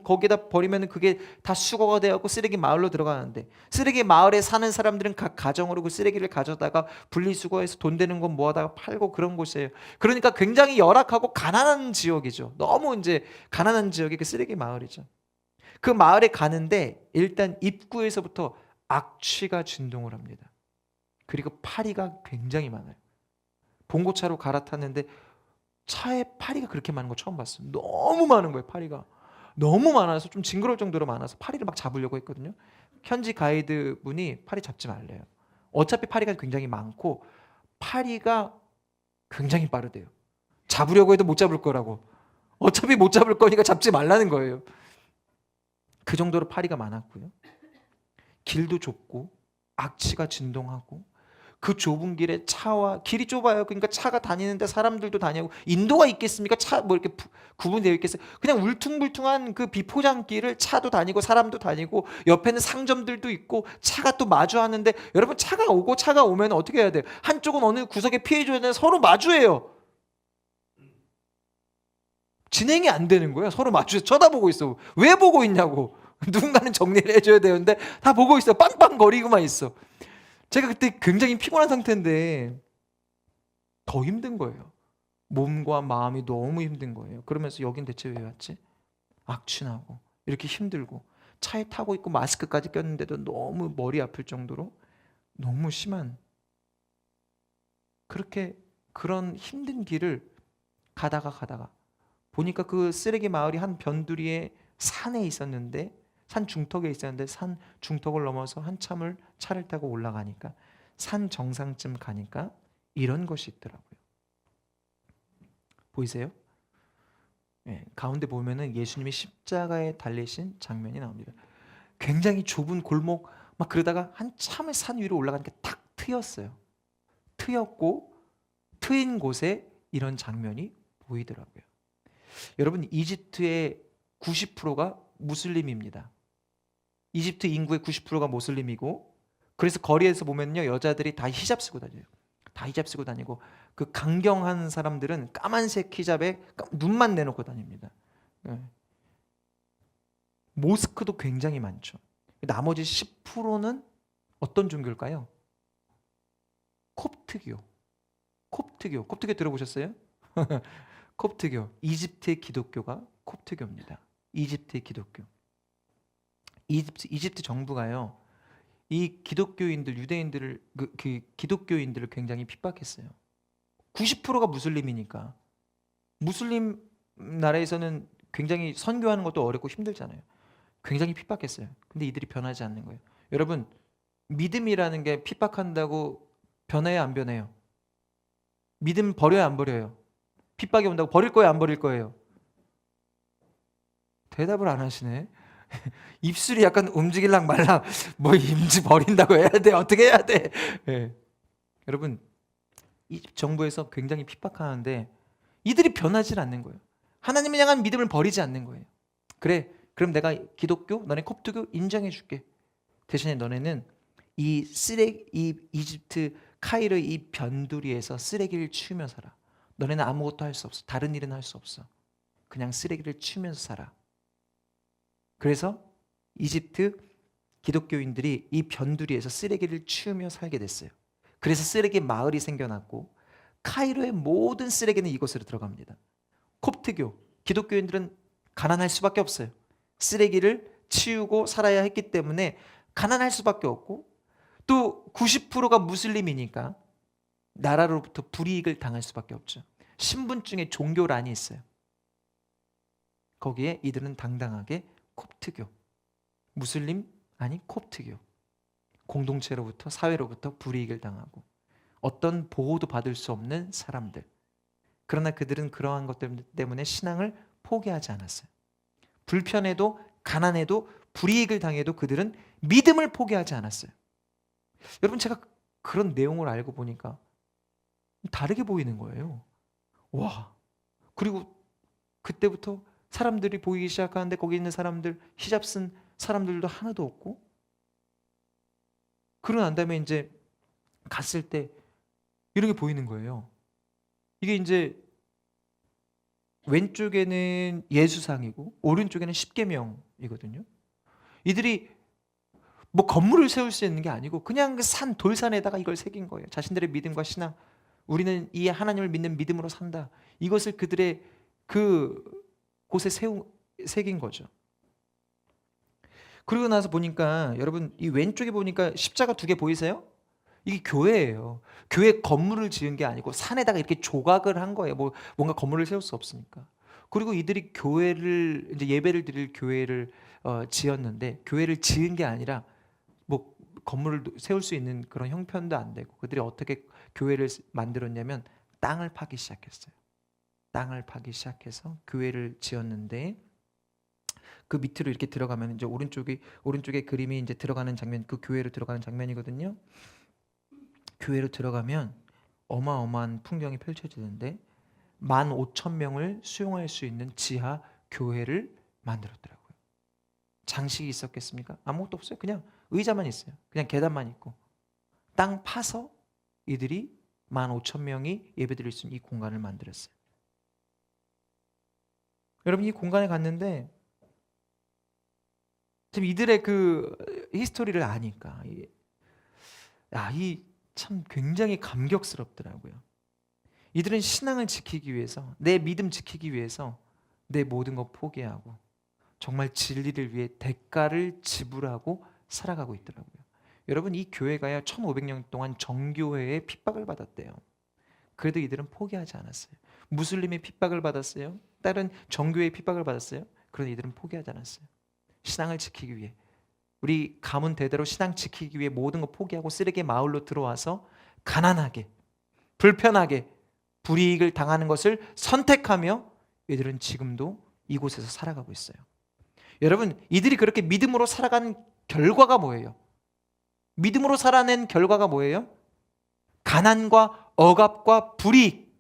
거기다 버리면 그게 다 수거가 되었고 쓰레기 마을로 들어가는데 쓰레기 마을에 사는 사람들은 각 가정으로 그 쓰레기를 가져다가 분리수거해서 돈 되는 건 모아다가 팔고 그런 곳이에요. 그러니까 굉장히 열악하고 가난한 지역이죠. 너무 이제 가난한 지역이 그 쓰레기 마을이죠. 그 마을에 가는데 일단 입구에서부터 악취가 진동을 합니다. 그리고 파리가 굉장히 많아요. 봉고차로 갈아탔는데 차에 파리가 그렇게 많은 거 처음 봤어요. 너무 많은 거예요, 파리가. 너무 많아서 좀 징그러울 정도로 많아서 파리를 막 잡으려고 했거든요. 현지 가이드 분이 파리 잡지 말래요. 어차피 파리가 굉장히 많고 파리가 굉장히 빠르대요. 잡으려고 해도 못 잡을 거라고. 어차피 못 잡을 거니까 잡지 말라는 거예요. 그 정도로 파리가 많았고요. 길도 좁고 악취가 진동하고 그 좁은 길에 길이 좁아요. 그러니까 차가 다니는데 사람들도 다니고 인도가 있겠습니까? 차 뭐 이렇게 구분되어 있겠어요? 그냥 울퉁불퉁한 그 비포장길을 차도 다니고 사람도 다니고 옆에는 상점들도 있고 차가 또 마주하는데 여러분 차가 오고 차가 오면 어떻게 해야 돼요? 한쪽은 어느 구석에 피해줘야 되는데 서로 마주해요. 진행이 안 되는 거예요. 서로 마주해서 쳐다보고 있어. 왜 보고 있냐고. 누군가는 정리를 해줘야 되는데 다 보고 있어. 빵빵거리고만 있어. 제가 그때 굉장히 피곤한 상태인데 더 힘든 거예요. 몸과 마음이 너무 힘든 거예요. 그러면서 여긴 대체 왜 왔지? 악취나고 이렇게 힘들고 차에 타고 있고 마스크까지 꼈는데도 너무 머리 아플 정도로 너무 심한 그런 힘든 길을 가다가 보니까 그 쓰레기 마을이 한 변두리에 산에 있었는데 산 중턱에 있었는데 산 중턱을 넘어서 한참을 차를 타고 올라가니까 산 정상쯤 가니까 이런 것이 있더라고요. 보이세요? 네, 가운데 보면은 예수님이 십자가에 달리신 장면이 나옵니다. 굉장히 좁은 골목 막 그러다가 한참을 산 위로 올라가니까 탁 트였어요. 트였고 트인 곳에 이런 장면이 보이더라고요. 여러분, 이집트의 90%가 무슬림입니다. 이집트 인구의 90%가 무슬림이고 그래서 거리에서 보면요 여자들이 다 히잡 쓰고 다녀요. 다 히잡 쓰고 다니고 그 강경한 사람들은 까만색 히잡에 눈만 내놓고 다닙니다. 모스크도 굉장히 많죠. 나머지 10%는 어떤 종교일까요? 콥트교 들어보셨어요? 콥트교, 이집트의 기독교가 콥트교입니다. 이집트의 기독교. 이집트 정부가요 이 기독교인들 유대인들을 그 기독교인들을 굉장히 핍박했어요. 90%가 무슬림이니까 무슬림 나라에서는 굉장히 선교하는 것도 어렵고 힘들잖아요. 굉장히 핍박했어요. 근데 이들이 변하지 않는 거예요. 여러분, 믿음이라는 게 핍박한다고 변해요, 안 변해요? 믿음 버려요, 안 버려요? 핍박이 온다고 버릴 거예요, 안 버릴 거예요? 대답을 안 하시네. 입술이 약간 움직일랑 말랑 뭐 임지 버린다고 해야 돼? 어떻게 해야 돼? 네. 여러분, 이 정부에서 굉장히 핍박하는데 이들이 변하지 않는 거예요. 하나님을 향한 믿음을 버리지 않는 거예요. 그래, 그럼 내가 기독교, 너네 콥트교 인정해 줄게. 대신에 너네는 이 이집트 카이로의 이 변두리에서 쓰레기를 치우며 살아. 너네는 아무것도 할 수 없어. 다른 일은 할 수 없어. 그냥 쓰레기를 치우면서 살아. 그래서 이집트 기독교인들이 이 변두리에서 쓰레기를 치우며 살게 됐어요. 그래서 쓰레기 마을이 생겨났고 카이로의 모든 쓰레기는 이곳으로 들어갑니다. 콥트교 기독교인들은 가난할 수밖에 없어요. 쓰레기를 치우고 살아야 했기 때문에 가난할 수밖에 없고 또 90%가 무슬림이니까 나라로부터 불이익을 당할 수밖에 없죠. 신분증에 종교란이 있어요. 거기에 이들은 당당하게 콥트교, 무슬림 아니 콥트교, 공동체로부터 사회로부터 불이익을 당하고 어떤 보호도 받을 수 없는 사람들. 그러나 그들은 그러한 것 때문에 신앙을 포기하지 않았어요. 불편해도 가난해도 불이익을 당해도 그들은 믿음을 포기하지 않았어요. 여러분 제가 그런 내용을 알고 보니까 다르게 보이는 거예요. 와. 그리고 그때부터 사람들이 보이기 시작하는데 거기 있는 사람들 히잡 쓴 사람들도 하나도 없고 그러고 난 다음에 이제 갔을 때 이런 게 보이는 거예요. 이게 이제 왼쪽에는 예수상이고 오른쪽에는 십계명이거든요. 이들이 뭐 건물을 세울 수 있는 게 아니고 그냥 그 산 돌산에다가 이걸 새긴 거예요. 자신들의 믿음과 신앙, 우리는 이 하나님을 믿는 믿음으로 산다. 이것을 그들의 그 곳에 새긴 거죠. 그러고 나서 보니까 여러분 이 왼쪽에 보니까 십자가 2개 보이세요? 이게 교회예요. 교회 건물을 지은 게 아니고 산에다가 이렇게 조각을 한 거예요. 뭐 뭔가 건물을 세울 수 없으니까. 그리고 이들이 교회를 이제 예배를 드릴 교회를 지었는데 교회를 지은 게 아니라 뭐 건물을 세울 수 있는 그런 형편도 안 되고 그들이 어떻게 교회를 만들었냐면 땅을 파기 시작했어요. 땅을 파기 시작해서 교회를 지었는데 그 밑으로 이렇게 들어가면 이제 오른쪽에 그림이 이제 들어가는 장면, 그 교회로 들어가는 장면이거든요. 교회로 들어가면 어마어마한 풍경이 펼쳐지는데 15,000명을 수용할 수 있는 지하 교회를 만들었더라고요. 장식이 있었겠습니까? 아무것도 없어요. 그냥 의자만 있어요. 그냥 계단만 있고 땅 파서 이들이 15,000명이 예배드릴 수 있는 이 공간을 만들었어요. 여러분 이 공간에 갔는데 지금 이들의 그 히스토리를 아니까 이 참 굉장히 감격스럽더라고요. 이들은 신앙을 지키기 위해서 내 믿음 지키기 위해서 내 모든 것 포기하고 정말 진리를 위해 대가를 지불하고 살아가고 있더라고요. 여러분 이 교회가요 1500년 동안 정교회의 핍박을 받았대요. 그래도 이들은 포기하지 않았어요. 무슬림의 핍박을 받았어요. 다른 정교회의 핍박을 받았어요. 그런데 이들은 포기하지 않았어요. 신앙을 지키기 위해 우리 가문 대대로 신앙 지키기 위해 모든 거 포기하고 쓰레기 마을로 들어와서 가난하게 불편하게 불이익을 당하는 것을 선택하며 이들은 지금도 이곳에서 살아가고 있어요. 여러분 이들이 그렇게 믿음으로 살아간 결과가 뭐예요? 믿음으로 살아낸 결과가 뭐예요? 가난과 억압과 불이익.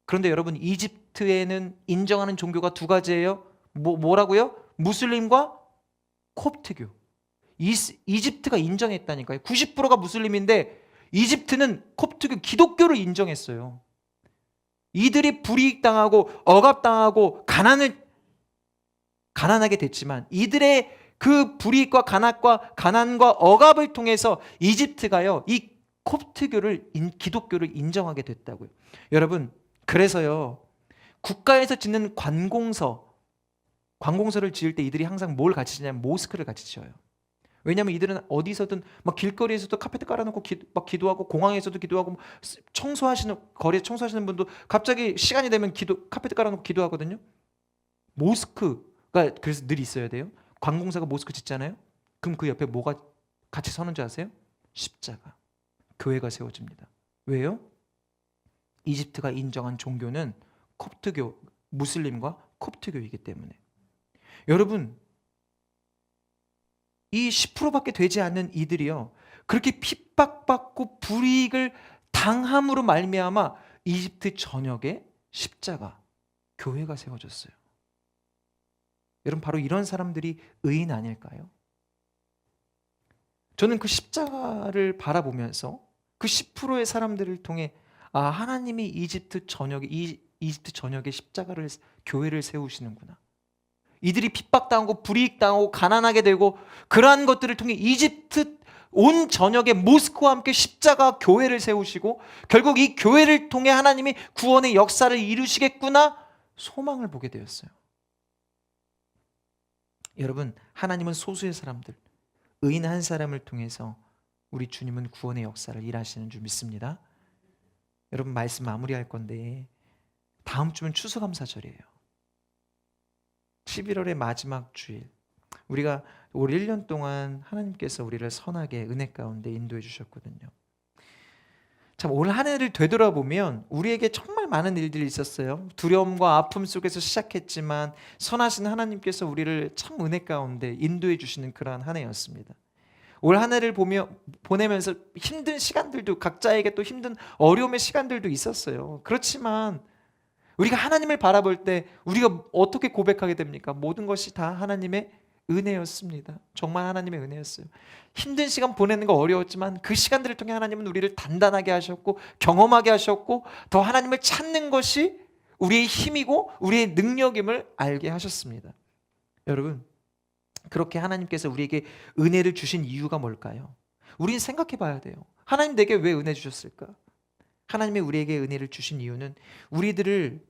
그런데 여러분 이집트에는 인정하는 종교가 2가지예요. 뭐라고요? 무슬림과 콥트교. 이집트가 인정했다니까요. 90%가 무슬림인데 이집트는 콥트교 기독교를 인정했어요. 이들이 불이익당하고 억압당하고 가난하게 됐지만 이들의 그 불이익과 가난과 억압을 통해서 이집트가요 이 콥트교를 기독교를 인정하게 됐다고요. 여러분 그래서요 국가에서 짓는 관공서를 지을 때 이들이 항상 뭘 같이 지냐면 모스크를 같이 지어요. 왜냐하면 이들은 어디서든 막 길거리에서도 카페트 깔아놓고 막 기도하고 공항에서도 기도하고 거리에 청소하시는 분도 갑자기 시간이 되면 카페트 깔아놓고 기도하거든요. 모스크가 그래서 늘 있어야 돼요. 관공서가 모스크 짓잖아요. 그럼 그 옆에 뭐가 같이 서는 줄 아세요? 십자가. 교회가 세워집니다. 왜요? 이집트가 인정한 종교는 콥트교, 무슬림과 콥트교이기 때문에. 여러분 이 10%밖에 되지 않는 이들이요 그렇게 핍박받고 불이익을 당함으로 말미암아 이집트 전역에 십자가 교회가 세워졌어요. 여러분 바로 이런 사람들이 의인 아닐까요? 저는 그 십자가를 바라보면서 그 10%의 사람들을 통해 하나님이 이집트 전역에 십자가를 교회를 세우시는구나. 이들이 핍박당하고 불이익당하고 가난하게 되고 그러한 것들을 통해 이집트 온 전역에 모스크와 함께 십자가 교회를 세우시고 결국 이 교회를 통해 하나님이 구원의 역사를 이루시겠구나 소망을 보게 되었어요. 여러분, 하나님은 소수의 사람들, 의인 한 사람을 통해서 우리 주님은 구원의 역사를 일하시는 줄 믿습니다. 여러분, 말씀 마무리할 건데 다음 주면 추수감사절이에요. 11월의 마지막 주일, 우리가 올 1년 동안 하나님께서 우리를 선하게 은혜 가운데 인도해 주셨거든요. 참, 올 한 해를 되돌아보면 우리에게 정말 많은 일들이 있었어요. 두려움과 아픔 속에서 시작했지만 선하신 하나님께서 우리를 참 은혜 가운데 인도해 주시는 그러한 한 해였습니다. 올 한 해를 보내면서 힘든 시간들도, 각자에게 또 힘든 어려움의 시간들도 있었어요. 그렇지만 우리가 하나님을 바라볼 때 우리가 어떻게 고백하게 됩니까? 모든 것이 다 하나님의 은혜였습니다. 정말 하나님의 은혜였어요. 힘든 시간 보내는 거 어려웠지만 그 시간들을 통해 하나님은 우리를 단단하게 하셨고 경험하게 하셨고 더 하나님을 찾는 것이 우리의 힘이고 우리의 능력임을 알게 하셨습니다. 여러분, 그렇게 하나님께서 우리에게 은혜를 주신 이유가 뭘까요? 우리는 생각해 봐야 돼요. 하나님 내게 왜 은혜 주셨을까? 하나님이 우리에게 은혜를 주신 이유는 우리들을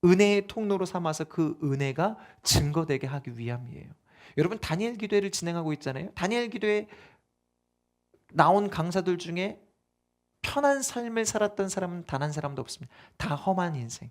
은혜의 통로로 삼아서 그 은혜가 증거되게 하기 위함이에요. 여러분, 다니엘 기도회를 진행하고 있잖아요. 다니엘 기도회에 나온 강사들 중에 편한 삶을 살았던 사람은 단 한 사람도 없습니다. 다 험한 인생.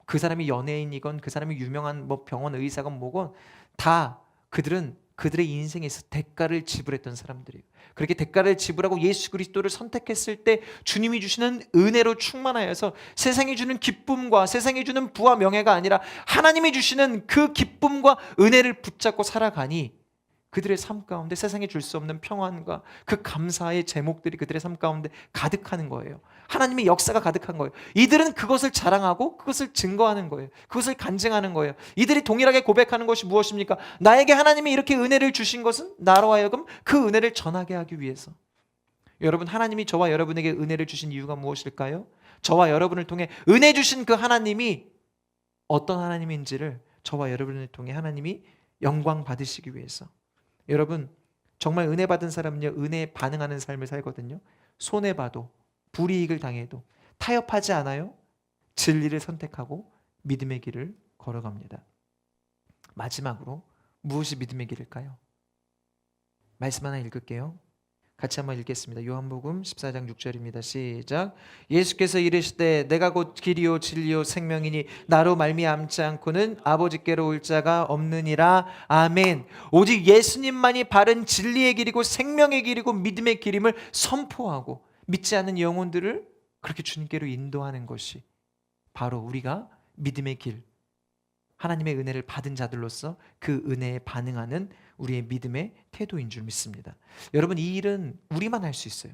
그 사람이 연예인이건 그 사람이 유명한 병원 의사건 뭐건 다 그들은 그들의 인생에서 대가를 지불했던 사람들이에요. 그렇게 대가를 지불하고 예수 그리스도를 선택했을 때 주님이 주시는 은혜로 충만하여서 세상이 주는 기쁨과 세상이 주는 부와 명예가 아니라 하나님이 주시는 그 기쁨과 은혜를 붙잡고 살아가니 그들의 삶 가운데 세상에 줄 수 없는 평안과 그 감사의 제목들이 그들의 삶 가운데 가득하는 거예요. 하나님의 역사가 가득한 거예요. 이들은 그것을 자랑하고 그것을 증거하는 거예요. 그것을 간증하는 거예요. 이들이 동일하게 고백하는 것이 무엇입니까? 나에게 하나님이 이렇게 은혜를 주신 것은 나로 하여금 그 은혜를 전하게 하기 위해서. 여러분, 하나님이 저와 여러분에게 은혜를 주신 이유가 무엇일까요? 저와 여러분을 통해 은혜 주신 그 하나님이 어떤 하나님인지를 저와 여러분을 통해 하나님이 영광 받으시기 위해서. 여러분, 정말 은혜 받은 사람은요, 은혜에 반응하는 삶을 살거든요. 손해봐도, 불이익을 당해도 타협하지 않아요. 진리를 선택하고 믿음의 길을 걸어갑니다. 마지막으로 무엇이 믿음의 길일까요? 말씀 하나 읽을게요. 같이 한번 읽겠습니다. 요한복음 14장 6절입니다. 시작. 예수께서 이르시되 내가 곧 길이요 진리요 생명이니 나로 말미암지 않고는 아버지께로 올 자가 없느니라. 아멘. 오직 예수님만이 바른 진리의 길이고 생명의 길이고 믿음의 길임을 선포하고 믿지 않는 영혼들을 그렇게 주님께로 인도하는 것이 바로 우리가 믿음의 길, 하나님의 은혜를 받은 자들로서 그 은혜에 반응하는 우리의 믿음의 태도인 줄 믿습니다. 여러분, 이 일은 우리만 할 수 있어요.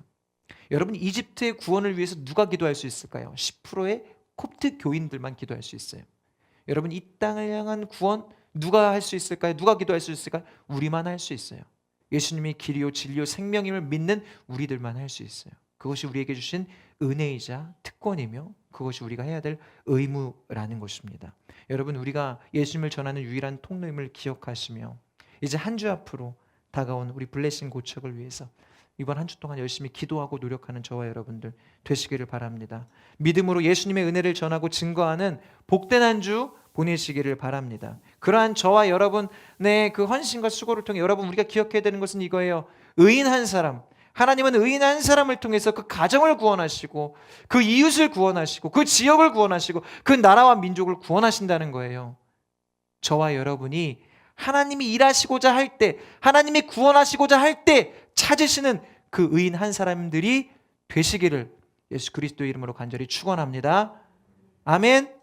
여러분, 이집트의 구원을 위해서 누가 기도할 수 있을까요? 10%의 콥트 교인들만 기도할 수 있어요. 여러분, 이 땅을 향한 구원 누가 할 수 있을까요? 누가 기도할 수 있을까요? 우리만 할 수 있어요. 예수님이 길이요 진리요 생명임을 믿는 우리들만 할 수 있어요. 그것이 우리에게 주신 은혜이자 특권이며 그것이 우리가 해야 될 의무라는 것입니다. 여러분, 우리가 예수님을 전하는 유일한 통로임을 기억하시며 이제 한 주 앞으로 다가온 우리 블레싱 고척을 위해서 이번 한 주 동안 열심히 기도하고 노력하는 저와 여러분들 되시기를 바랍니다. 믿음으로 예수님의 은혜를 전하고 증거하는 복된 한 주 보내시기를 바랍니다. 그러한 저와 여러분의 그 헌신과 수고를 통해 여러분, 우리가 기억해야 되는 것은 이거예요. 의인 한 사람, 하나님은 의인 한 사람을 통해서 그 가정을 구원하시고 그 이웃을 구원하시고 그 지역을 구원하시고 그 나라와 민족을 구원하신다는 거예요. 저와 여러분이 하나님이 일하시고자 할 때, 하나님이 구원하시고자 할 때 찾으시는 그 의인 한 사람들이 되시기를 예수 그리스도의 이름으로 간절히 축원합니다. 아멘.